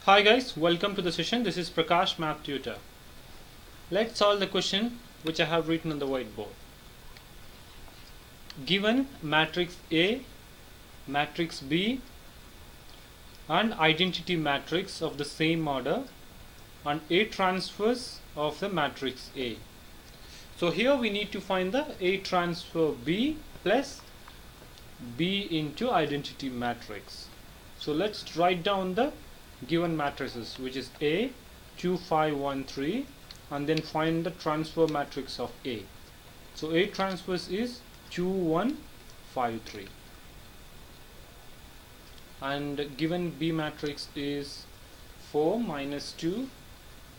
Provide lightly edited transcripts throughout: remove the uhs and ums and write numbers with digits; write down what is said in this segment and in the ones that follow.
Hi guys, welcome to the session. This is Prakash, Math Tutor. Let's solve the question which I have written on the whiteboard. Given matrix A, matrix B and identity matrix of the same order and A transpose of the matrix A. So here we need to find the A transpose B plus B into identity matrix. So let's write down the given matrices, which is A 2 5 1 3, and then find the transfer matrix of A. So A transpose is 2 1 5 3, and given B matrix is 4 minus 2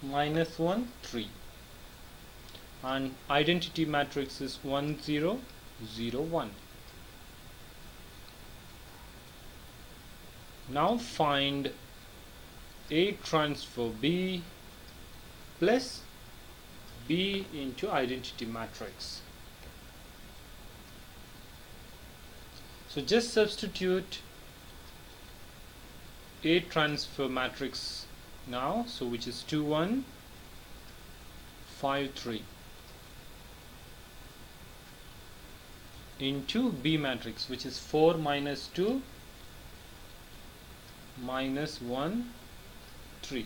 minus 1 3, and identity matrix is 1 0 0 1. Now find A transpose B plus B into identity matrix. So just substitute A transpose matrix now, so which is 2 1 5 3 into B matrix, which is 4 minus 2 minus 1 3,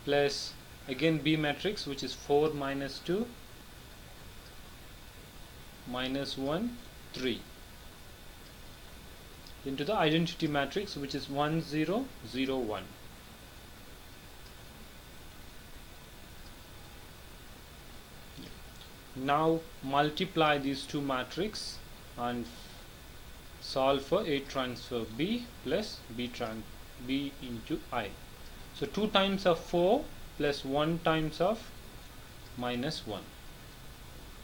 plus again B matrix, which is 4 minus 2 minus 1 3, into the identity matrix, which is 1 0 0 1. Now multiply these two matrices and solve for A transpose B plus B into I. So 2 times of 4 plus 1 times of minus 1.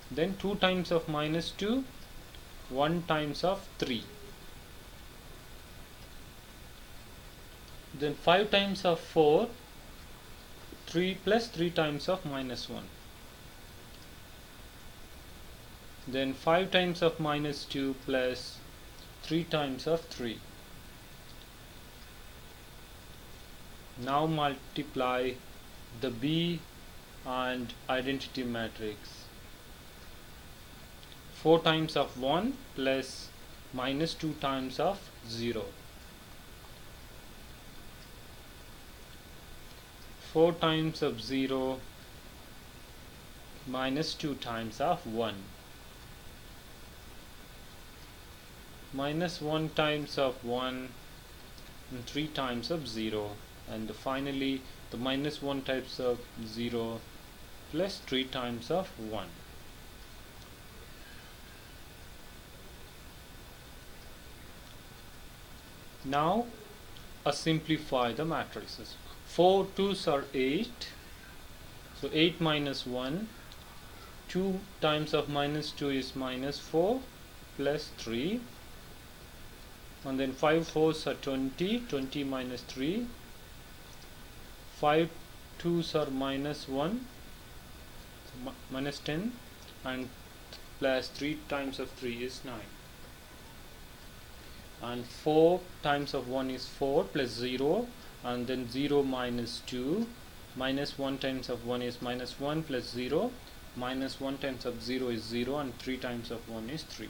Then 2 times of minus 2, 1 times of 3. Then 5 times of 4, 3 plus 3 times of minus 1. Then 5 times of minus 2 plus 3 times of 3. Now multiply the B and identity matrix. 4 times of 1 plus minus 2 times of 0. 4 times of 0 minus 2 times of 1. Minus 1 times of 1 and 3 times of 0, and finally the minus 1 times of 0 plus 3 times of 1. Now simplify the matrices. 4 2s are 8, so 8 minus 1, 2 times of minus 2 is minus 4 plus 3, and then 5 4s are 20, 20 minus 3, 5 2s are minus 1, so minus 10, and plus 3 times of 3 is 9, and 4 times of 1 is 4 plus 0, and then 0 minus 2, minus 1 times of 1 is minus 1 plus 0, minus 1 times of 0 is 0, and 3 times of 1 is 3.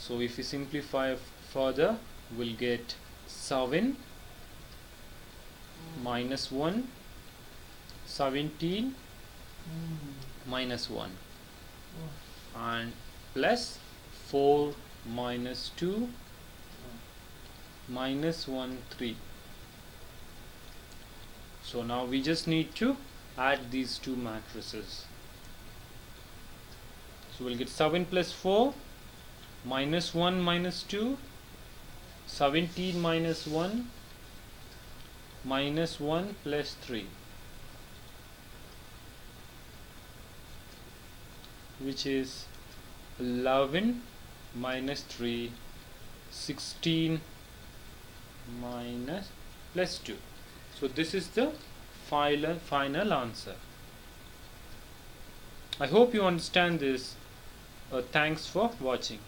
So if we simplify further, we'll get 7 minus 1, 17 minus 1, and plus 4 minus 2 minus 1 3. So now we just need to add these two matrices. So we'll get 7 plus 4 minus 1 minus 2, 17 minus 1 minus 1 plus 3, which is 11 minus 3, 16 minus plus 2. So this is the final answer. I hope you understand this. Thanks for watching.